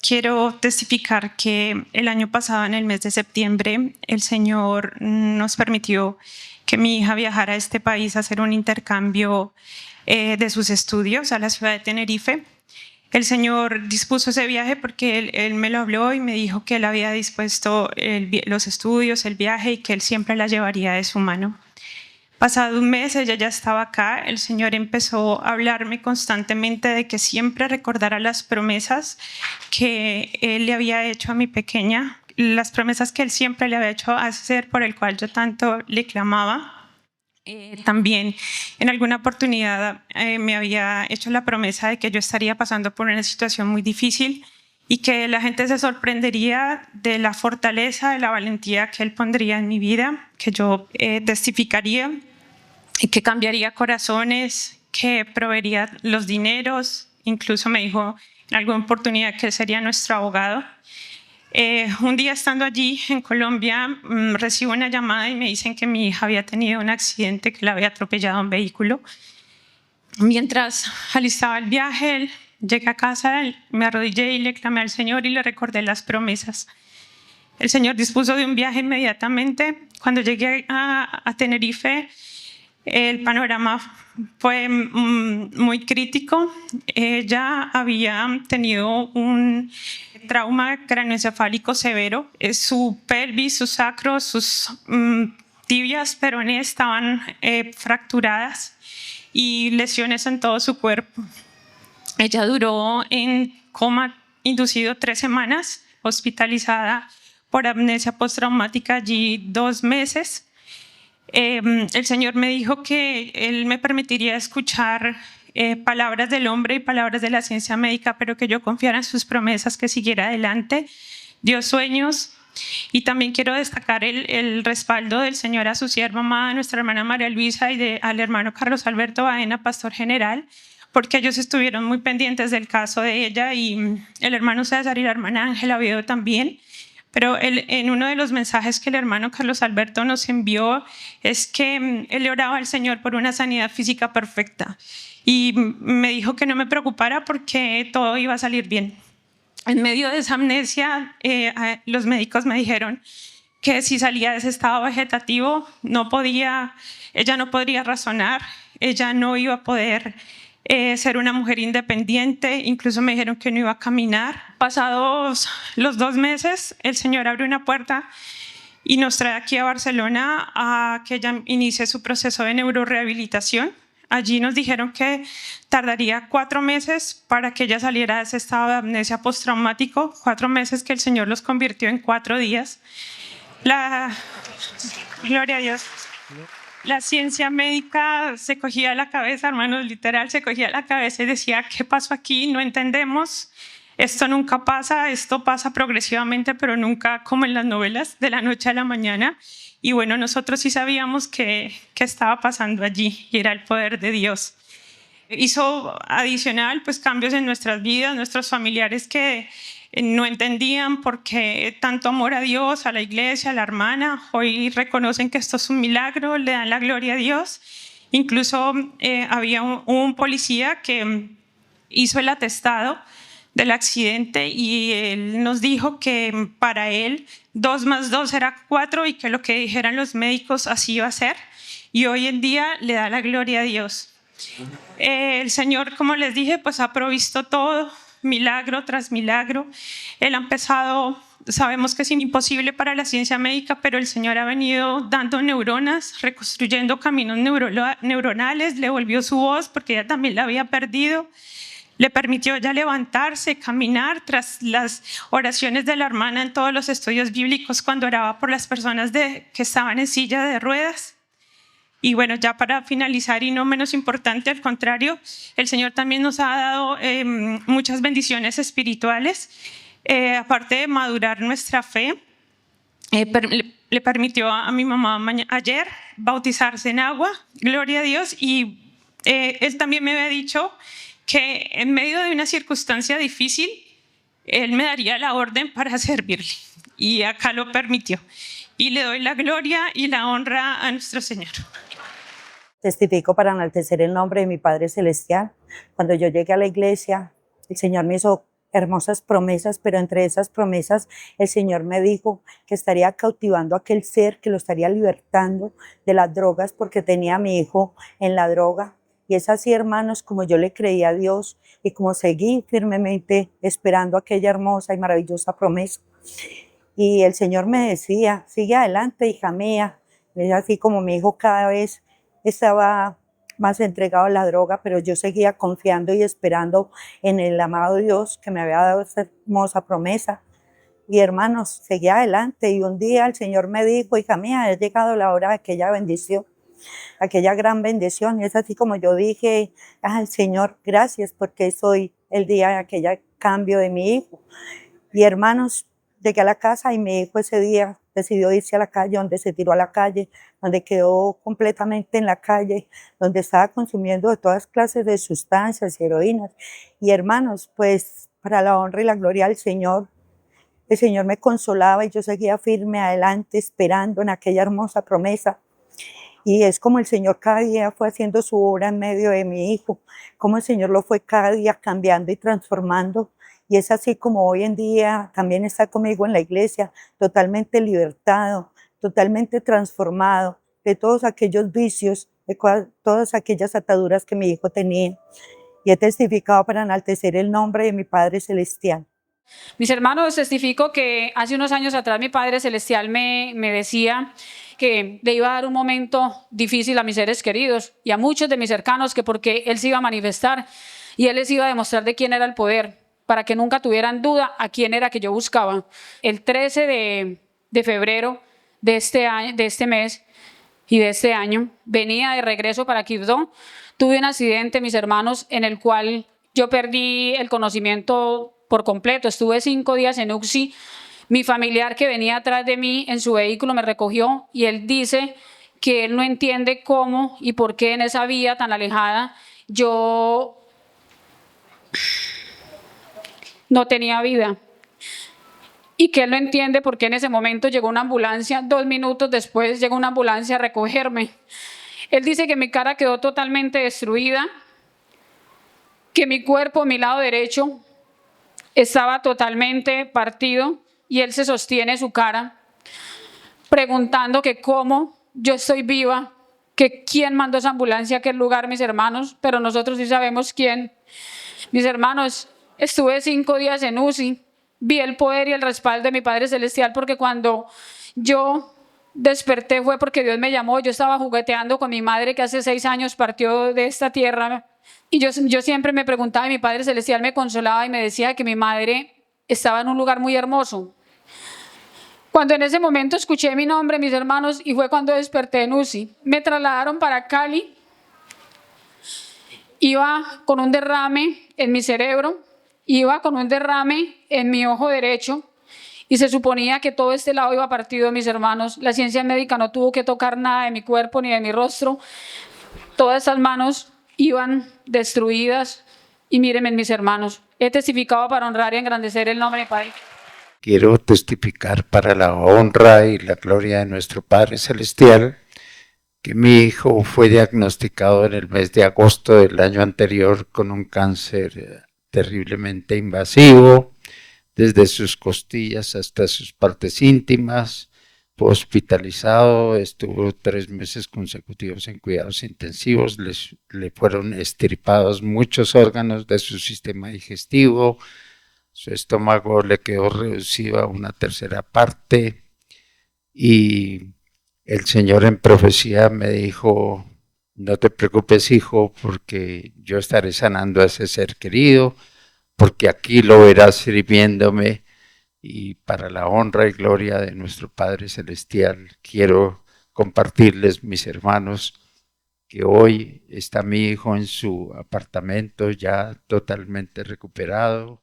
Quiero testificar que el año pasado, en el mes de septiembre, el Señor nos permitió que mi hija viajara a este país a hacer un intercambio de sus estudios a la ciudad de Tenerife. El Señor dispuso ese viaje porque él me lo habló y me dijo que Él había dispuesto los estudios, el viaje, y que Él siempre la llevaría de su mano. Pasado un mes, ella ya estaba acá. El Señor empezó a hablarme constantemente de que siempre recordara las promesas que Él le había hecho a mi pequeña, las promesas que Él siempre le había hecho hacer, por el cual yo tanto le clamaba. También en alguna oportunidad me había hecho la promesa de que yo estaría pasando por una situación muy difícil y que la gente se sorprendería de la fortaleza, de la valentía que Él pondría en mi vida, que yo testificaría y que cambiaría corazones, que proveería los dineros. Incluso me dijo en alguna oportunidad que Él sería nuestro abogado. Un día estando allí en Colombia, recibo una llamada y me dicen que mi hija había tenido un accidente, que la había atropellado un vehículo. Mientras alistaba el viaje, llegué a casa, me arrodillé y le clamé al Señor y le recordé las promesas. El Señor dispuso de un viaje inmediatamente. Cuando llegué a Tenerife, el panorama fue muy crítico. Ella había tenido un trauma craneoencefálico severo. Su pelvis, su sacro, sus tibias, peroné estaban fracturadas y lesiones en todo su cuerpo. Ella duró en coma inducido 3 semanas, hospitalizada por amnesia postraumática allí 2 meses. El Señor me dijo que Él me permitiría escuchar palabras del hombre y palabras de la ciencia médica, pero que yo confiara en sus promesas, que siguiera adelante. Dio sueños. Y también quiero destacar el respaldo del Señor a su sierva amada, nuestra hermana María Luisa, y al hermano Carlos Alberto Baena, pastor general, porque ellos estuvieron muy pendientes del caso de ella, y el hermano César y la hermana Ángela Oviedo también. Pero en uno de los mensajes que el hermano Carlos Alberto nos envió es que él le oraba al Señor por una sanidad física perfecta. Y me dijo que no me preocupara porque todo iba a salir bien. En medio de esa amnesia, los médicos me dijeron que si salía de ese estado vegetativo, ella no podría razonar, ella no iba a poder ser una mujer independiente. Incluso me dijeron que no iba a caminar. Pasados los 2 meses, el Señor abrió una puerta y nos trae aquí a Barcelona a que ella inicie su proceso de neurorehabilitación. Allí nos dijeron que tardaría 4 meses para que ella saliera de ese estado de amnesia postraumático, 4 meses que el Señor los convirtió en 4 días. Gloria a Dios. La ciencia médica se cogía la cabeza, hermanos, literal, se cogía la cabeza y decía: ¿qué pasó aquí? No entendemos. Esto nunca pasa, esto pasa progresivamente, pero nunca como en las novelas, de la noche a la mañana. Y bueno, nosotros sí sabíamos que estaba pasando allí, y era el poder de Dios. Hizo adicional pues cambios en nuestras vidas, nuestros familiares que no entendían por qué tanto amor a Dios, a la iglesia, a la hermana. Hoy reconocen que esto es un milagro, le dan la gloria a Dios. Incluso había un policía que hizo el atestado del accidente y él nos dijo que para él 2 más 2 era 4 y que lo que dijeran los médicos así iba a ser. Y hoy en día le da la gloria a Dios. El Señor, como les dije, pues ha provisto todo, milagro tras milagro. Él ha empezado, sabemos que es imposible para la ciencia médica, pero el Señor ha venido dando neuronas, reconstruyendo caminos neuronales, le volvió su voz porque ella también la había perdido. Le permitió ya levantarse, caminar tras las oraciones de la hermana en todos los estudios bíblicos cuando oraba por las personas que estaban en silla de ruedas. Y bueno, ya para finalizar y no menos importante, al contrario, el Señor también nos ha dado muchas bendiciones espirituales. Aparte de madurar nuestra fe, le permitió a mi mamá ayer bautizarse en agua, gloria a Dios. Y él también me había dicho que en medio de una circunstancia difícil, Él me daría la orden para servirle. Y acá lo permitió. Y le doy la gloria y la honra a nuestro Señor. Testifico para enaltecer el nombre de mi Padre Celestial. Cuando yo llegué a la iglesia, el Señor me hizo hermosas promesas, pero entre esas promesas el Señor me dijo que estaría cautivando a aquel ser, que lo estaría libertando de las drogas, porque tenía a mi hijo en la droga. Y es así, hermanos, como yo le creí a Dios y como seguí firmemente esperando aquella hermosa y maravillosa promesa. Y el Señor me decía, sigue adelante, hija mía. Y así como mi hijo cada vez estaba más entregado a la droga, pero yo seguía confiando y esperando en el amado Dios que me había dado esta hermosa promesa. Y hermanos, seguía adelante y un día el Señor me dijo, hija mía, ha llegado la hora de aquella bendición, aquella gran bendición. Y es así como yo dije, ay Señor, gracias porque soy el día de aquel cambio de mi hijo. Y hermanos, llegué a la casa y mi hijo ese día decidió irse a la calle, donde se tiró a la calle, donde quedó completamente en la calle, donde estaba consumiendo de todas clases de sustancias y heroínas. Y hermanos, pues para la honra y la gloria del Señor, el Señor me consolaba y yo seguía firme adelante esperando en aquella hermosa promesa. Y es como el Señor cada día fue haciendo su obra en medio de mi hijo, como el Señor lo fue cada día cambiando y transformando. Y es así como hoy en día también está conmigo en la iglesia, totalmente libertado, totalmente transformado de todos aquellos vicios, de todas aquellas ataduras que mi hijo tenía. Y he testificado para enaltecer el nombre de mi Padre Celestial. Mis hermanos, testifico que hace unos años atrás mi Padre Celestial me decía que le iba a dar un momento difícil a mis seres queridos y a muchos de mis cercanos, que porque Él se iba a manifestar y Él les iba a demostrar de quién era el poder, para que nunca tuvieran duda a quién era que yo buscaba. El 13 de febrero de este mes y de este año, venía de regreso para Quibdó. Tuve un accidente, mis hermanos, en el cual yo perdí el conocimiento por completo. Estuve 5 días en UCSI. Mi familiar que venía atrás de mí en su vehículo me recogió y él dice que él no entiende cómo y por qué en esa vía tan alejada yo no tenía vida. Y que él no entiende por qué en ese momento llegó una ambulancia, 2 minutos después llegó una ambulancia a recogerme. Él dice que mi cara quedó totalmente destruida, que mi cuerpo, mi lado derecho, estaba totalmente partido y él se sostiene su cara preguntando que cómo yo estoy viva, que quién mandó esa ambulancia a aquel lugar, mis hermanos, pero nosotros sí sabemos quién. Mis hermanos, estuve 5 días en UCI, vi el poder y el respaldo de mi Padre Celestial, porque cuando yo desperté fue porque Dios me llamó. Yo estaba jugueteando con mi madre que hace 6 años partió de esta tierra y yo siempre me preguntaba y mi Padre Celestial me consolaba y me decía que mi madre estaba en un lugar muy hermoso. Cuando en ese momento escuché mi nombre, mis hermanos, y fue cuando desperté en UCI. Me trasladaron para Cali. Iba con un derrame en mi cerebro, iba con un derrame en mi ojo derecho y se suponía que todo este lado iba partido, mis hermanos. La ciencia médica no tuvo que tocar nada de mi cuerpo ni de mi rostro. Todas esas manos iban destruidas y mírenme, mis hermanos. He testificado para honrar y engrandecer el nombre de mi Padre. Quiero testificar para la honra y la gloria de nuestro Padre Celestial que mi hijo fue diagnosticado en el mes de agosto del año anterior con un cáncer terriblemente invasivo, desde sus costillas hasta sus partes íntimas. Fue hospitalizado, estuvo 3 meses consecutivos en cuidados intensivos, le fueron extirpados muchos órganos de su sistema digestivo, su estómago le quedó reducido a una 1/3 parte y el Señor en profecía me dijo: no te preocupes, hijo, porque yo estaré sanando a ese ser querido, porque aquí lo verás sirviéndome. Y para la honra y gloria de nuestro Padre Celestial, quiero compartirles, mis hermanos, que hoy está mi hijo en su apartamento ya totalmente recuperado,